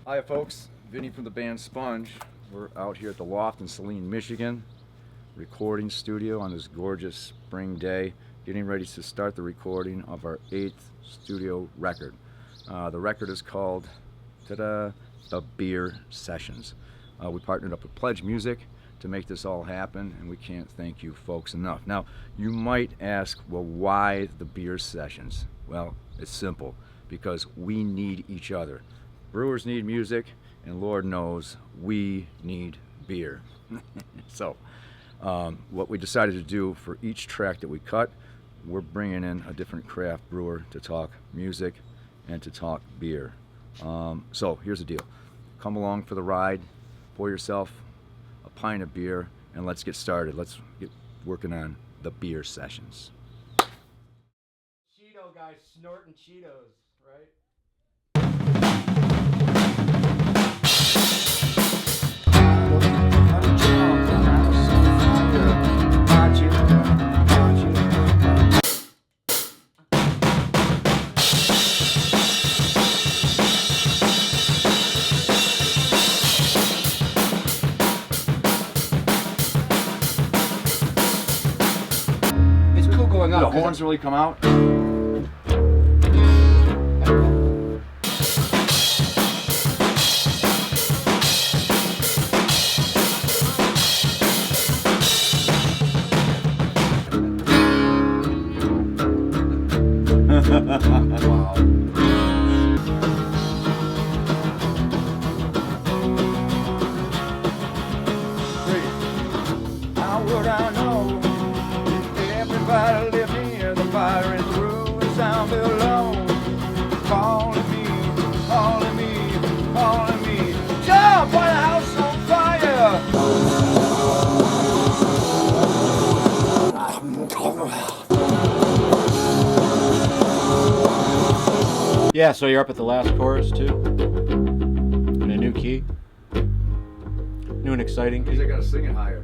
Hi folks, Vinny from the band Sponge. We're out here at the Loft in Saline, Michigan, recording studio on this gorgeous spring day, getting ready to start the recording of our 8th studio record. The record is called, ta-da, The Beer Sessions. We partnered up with Pledge Music to make this all happen, and we can't thank you folks enough. Now, you might ask, well, why the Beer Sessions? Well, it's simple, because we need each other. Brewers need music, and Lord knows we need beer. So, what we decided to do for each track that we cut, we're bringing in a different craft brewer to talk music and to talk beer. So here's the deal. Come along for the ride, pour yourself a pint of beer, and let's get started. Let's get working on the Beer Sessions. Cheeto guy snorting Cheetos, right? It's cool going up. The horns really come out. Wow. How would I know if everybody lived near the fire and through the sound below? Calling me, calling me, calling me. Jump on the house on fire! Yeah, so you're up at the last chorus too? In a new key? New and exciting key? I gotta sing it higher.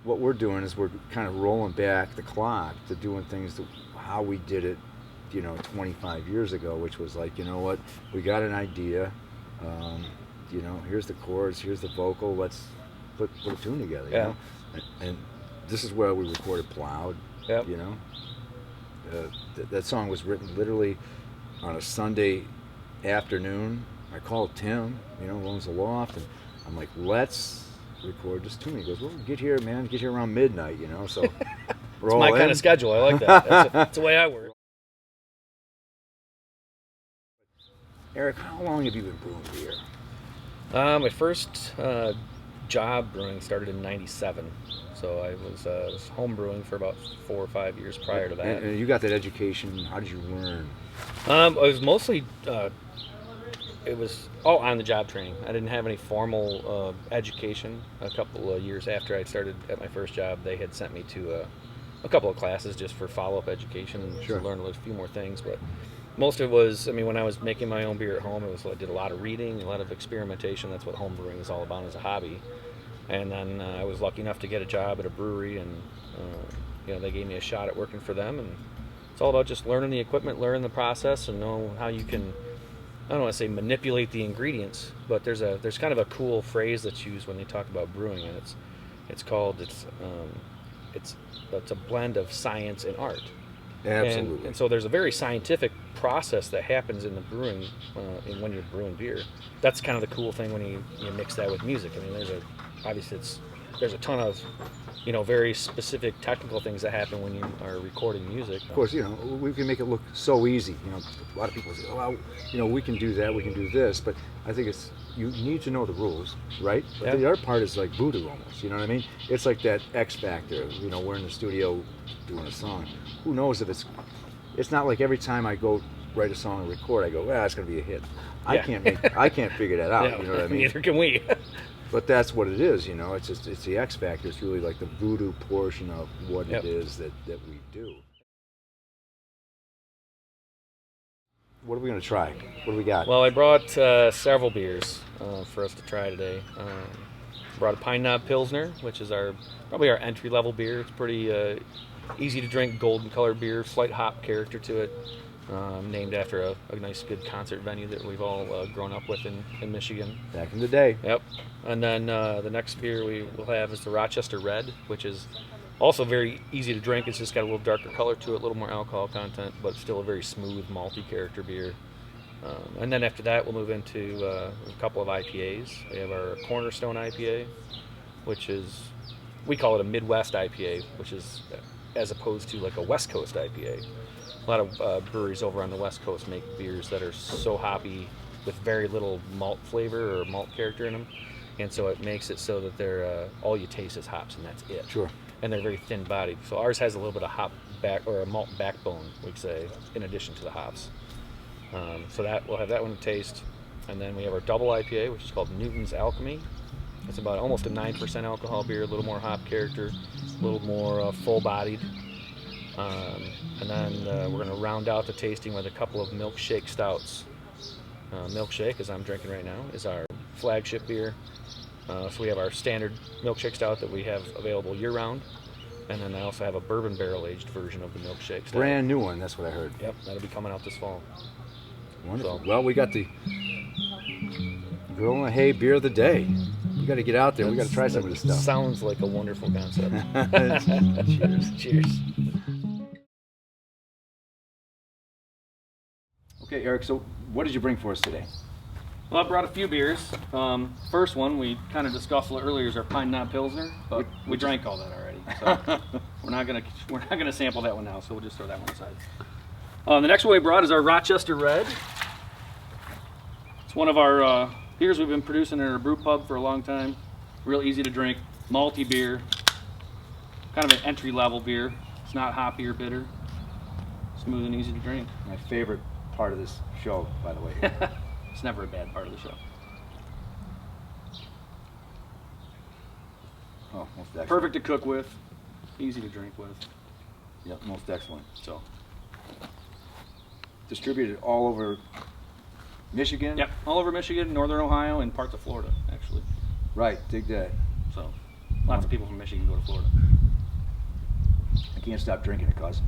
What we're doing is we're kind of rolling back the clock to doing things how we did it, 25 years ago, which was like, you know what, we got an idea, here's the chords, here's the vocal, let's put a tune together, you know? And this is where we recorded Plowed, Yep. That song was written literally on a Sunday afternoon. I called Tim, owns the Loft, and I'm like, let's record this tune. He goes, well, get here around midnight, so It's my kind of schedule. I like that. That's the way I work. Eric, how long have you been brewing beer? My first job brewing started in '97, so I was home brewing for about 4 or 5 years prior to that. And you got that education. How did you learn? It was mostly on-the-job training. I didn't have any formal education. A couple of years after I started at my first job, they had sent me to a couple of classes just for follow-up education and Sure. to learn a few more things. But most of it was, when I was making my own beer at home, I did a lot of reading, a lot of experimentation. That's what home brewing is all about as a hobby. And then I was lucky enough to get a job at a brewery, and they gave me a shot at working for them. And it's all about just learning the equipment, learning the process, and know how you can, I don't want to say manipulate the ingredients, but there's kind of a cool phrase that's used when they talk about brewing, and it's a blend of science and art. Absolutely. And so there's a very scientific process that happens in the brewing, when you're brewing beer. That's kind of the cool thing when you mix that with music. There's a ton of very specific technical things that happen when you are recording music. Of course, we can make it look so easy. A lot of people say, oh, well, we can do that, we can do this, but I think it's you need to know the rules, right? But Yeah. the other part is like voodoo almost. You know what I mean? It's like that X factor. You know, we're in the studio doing a song. Who knows if it's? It's not like every time I go write a song and record, I go, well, it's gonna be a hit. I can't figure that out. Yeah, You know what I mean? Neither can we. But that's what it is. You know, it's just it's the X factor. It's really like the voodoo portion of what Yep. it is that we do. What are we gonna try? What do we got? Well, I brought several beers for us to try today. Brought a Pine Knob Pilsner, which is probably our entry-level beer. It's pretty easy to drink, golden colored beer, slight hop character to it. Named after a nice, good concert venue that we've all grown up with in Michigan. Back in the day. Yep. And then the next beer we will have is the Rochester Red, which is also very easy to drink. It's just got a little darker color to it, a little more alcohol content, but still a very smooth, malty character beer. And then after that, we'll move into a couple of IPAs. We have our Cornerstone IPA, which is, we call it a Midwest IPA, which is as opposed to like a West Coast IPA. A lot of breweries over on the West Coast make beers that are so hoppy with very little malt flavor or malt character in them. And so it makes it so that they're all you taste is hops, and that's it. Sure. And they're very thin-bodied. So ours has a little bit of hop back or a malt backbone, we'd say, in addition to the hops. So that we'll have that one to taste. And then we have our double IPA, which is called Newton's Alchemy. It's about almost a 9% alcohol beer, a little more hop character, a little more full-bodied. And then we're going to round out the tasting with a couple of milkshake stouts. Milkshake, as I'm drinking right now, is our flagship beer. So we have our standard milkshake stout that we have available year-round. And then I also have a bourbon barrel-aged version of the milkshake stout. Brand new one, that's what I heard. Yep, that'll be coming out this fall. Wonderful. So- Well, we got the Growing Hay beer of the day. We got to get out there. We got to try some of this stuff. Sounds like a wonderful concept. Cheers. Cheers. Okay, Eric. So, what did you bring for us today? Well, I brought a few beers. First one we kind of discussed a little earlier is our Pine Knob Pilsner, but we drank all that already, so we're not gonna sample that one now. So we'll just throw that one aside. The next one we brought is our Rochester Red. It's one of our beers we've been producing in our brew pub for a long time. Real easy to drink, malty beer, kind of an entry level beer. It's not hoppy or bitter. Smooth and easy to drink. My favorite part of this show, by the way. It's never a bad part of the show. Oh, most excellent. Perfect to cook with, easy to drink with. Yep, most excellent. So, Distributed all over Michigan. yep, all over Michigan, northern Ohio, and parts of Florida, actually. Right. Dig that. So, lots of people from Michigan go to Florida. I can't stop drinking it, cuz.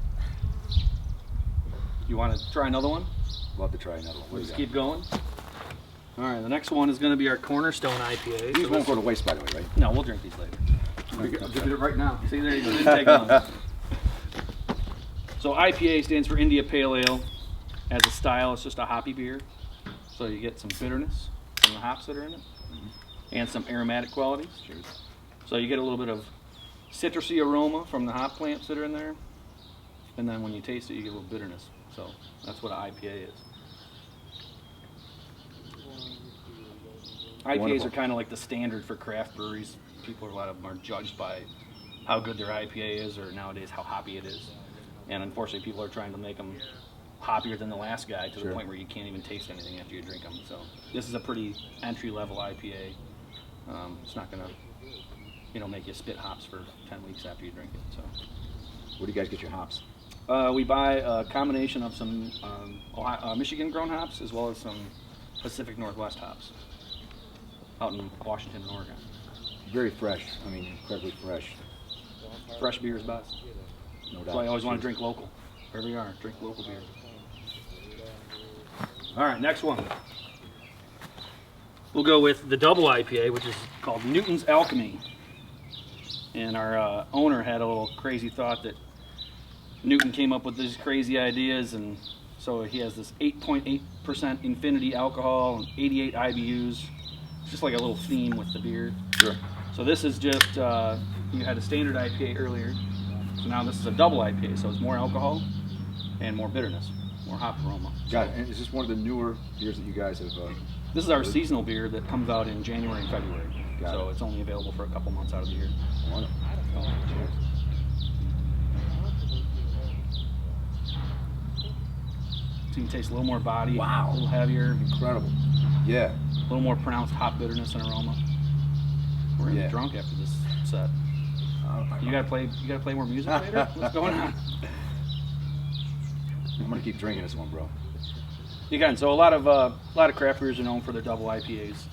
You want to try another one? Love to try another one. What We'll do just you keep going. All right, the next one is going to be our Cornerstone IPA. got? These won't go to waste, by the way, right? No, we'll drink these later. I'll give it right now. See, there you go. Didn't take long. So IPA stands for India Pale Ale. As a style, it's just a hoppy beer. So you get some bitterness from the hops that are in it, and some aromatic qualities. Cheers. So you get a little bit of citrusy aroma from the hop plants that are in there, and then when you taste it, you get a little bitterness. So that's what an IPA is. IPAs Wonderful. are kind of like the standard for craft breweries. A lot of them are judged by how good their IPA is, or nowadays how hoppy it is. And unfortunately, people are trying to make them hoppier than the last guy to Sure. the point where you can't even taste anything after you drink them. So this is a pretty entry-level IPA. It's not gonna, make you spit hops for 10 weeks after you drink it. So Where do you guys get your hops? we buy a combination of some Michigan-grown hops as well as some Pacific Northwest hops out in Washington and Oregon. Very fresh. I mean, incredibly fresh. Fresh beer is best. No doubt. That's why I always want to drink local. Wherever you are, drink local beer. All right, next one. We'll go with the double IPA, which is called Newton's Alchemy. And our owner had a little crazy thought that Newton came up with these crazy ideas, and so he has this 8.8% infinity alcohol and 88 IBUs. It's just like a little theme with the beer. Sure. So this is just, you had a standard IPA earlier, so now this is a double IPA, so it's more alcohol and more bitterness. more hop aroma. Got it. And is this one of the newer beers that you guys have? This is our seasonal beer that comes out in January and February. Got So it. it's only available for a couple months out of the year. Wonderful. So you can taste a little more body, Wow. a little heavier, Incredible. Yeah. a little more pronounced hop bitterness and aroma. We're gonna Yeah. get drunk after this set. You gotta play more music later? What's going on? I'm gonna keep drinking this one, bro. Again, so a lot of craft beers are known for their double IPAs.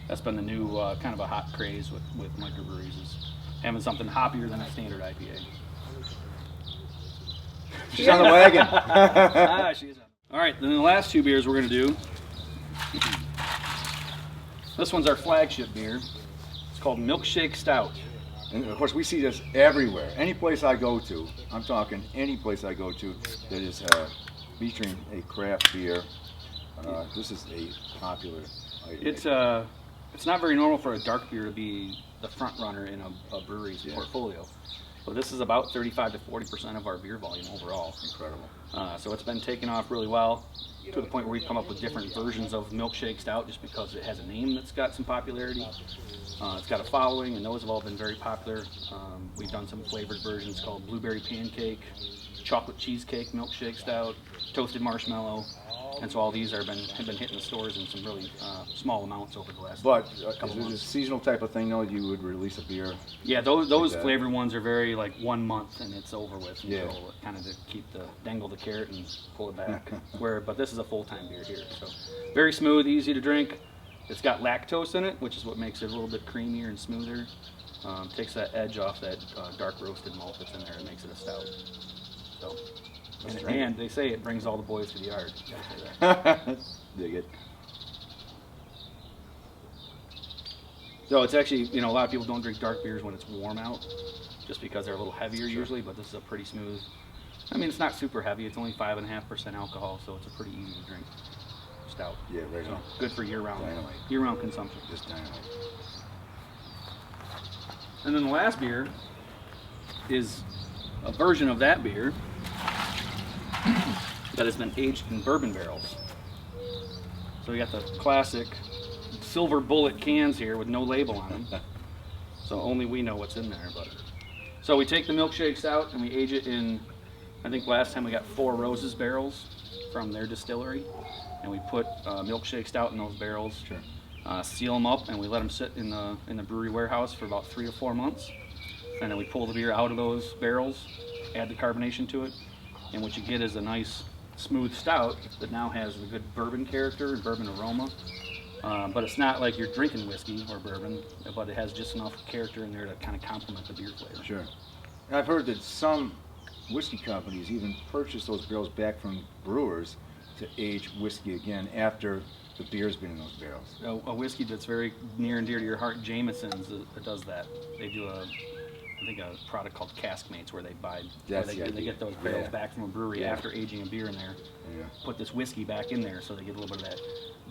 That's been the new kind of a hot craze with microbreweries, is having something hoppier than a standard IPA. She's on the wagon. She is. All right, then the last two beers we're gonna do. This one's our flagship beer. It's called Milkshake Stout. And of course, we see this everywhere. Any place I go to, I'm talking any place I go to that is featuring a craft beer. This is a popular item. It's not very normal for a dark beer to be the front runner in a brewery's portfolio. So this is about 35 to 40% of our beer volume overall. Incredible. So it's been taken off really well to the point where we've come up with different versions of Milkshake Stout just because it has a name that's got some popularity. It's got a following, and those have all been very popular. We've done some flavored versions called Blueberry Pancake, Chocolate Cheesecake Milkshake Stout, Toasted Marshmallow. And so all these have been hitting the stores in some really small amounts over the last couple is it a months. seasonal type of thing, though? You would release a beer? Yeah, those like that. flavored ones are very like 1 month and it's over with. Yeah. So kind of to dangle the carrot and pull it back. But this is a full-time beer here, so very smooth, easy to drink. It's got lactose in it, which is what makes it a little bit creamier and smoother. Takes that edge off that dark roasted malt that's in there and makes it a stout. So. And they say it brings all the boys to the yard. Gotta say that. Dig it. So it's actually, a lot of people don't drink dark beers when it's warm out, just because they're a little heavier usually, but this is a pretty smooth. I mean, it's not super heavy. It's only 5.5% alcohol, so it's a pretty easy to drink stout. Yeah, right on. Good for year-round Dynamite. consumption. Just dynamite. And then the last beer is a version of that beer that has been aged in bourbon barrels. So we got the classic silver bullet cans here with no label on them. So only we know what's in there. So we take the milkshakes out and we age it in, I think last time we got 4 Roses barrels from their distillery. And we put milkshake stout in those barrels. Sure. Seal them up and we let them sit in the brewery warehouse for about 3 to 4 months. And then we pull the beer out of those barrels, add the carbonation to it, and what you get is a nice smooth stout that now has the good bourbon character and bourbon aroma. But it's not like you're drinking whiskey or bourbon, but it has just enough character in there to kind of complement the beer flavor. Sure. And I've heard that some whiskey companies even purchase those barrels back from brewers to age whiskey again after the beer's been in those barrels. A whiskey that's very near and dear to your heart, Jameson's, that does that. They do a product called Caskmates where they get those barrels back from a brewery after aging a beer in there. Yeah. Put this whiskey back in there so they get a little bit of that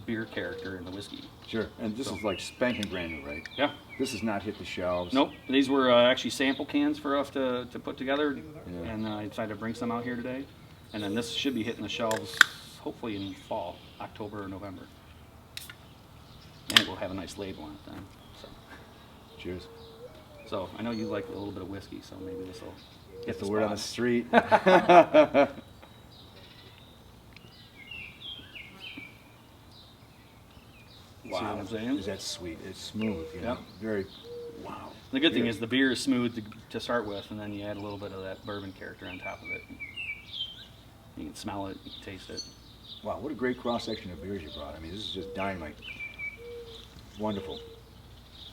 beer character in the whiskey. Sure. And this is like spanking brand new, right? Yeah. This has not hit the shelves. Nope. These were actually sample cans for us to put together, Yeah. and I decided to bring some out here today. And then this should be hitting the shelves hopefully in fall, October or November. And we'll have a nice label on it then. Cheers. So I know you like a little bit of whiskey, so maybe this will Get the word on the street. See what I'm saying? Is that sweet? It's smooth. You know? Yep. Very. Wow. The good thing is the beer is smooth to start with, and then you add a little bit of that bourbon character on top of it. You can smell it, you can taste it. Wow, what a great cross section of beers you brought. I mean, this is just dynamite. Wonderful.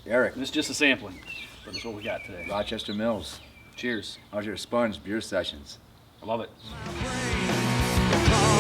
Eric, And this is just a sampling, but it's what we got today. Rochester Mills. Cheers. How's your Sponge Beer Sessions? I love it. Call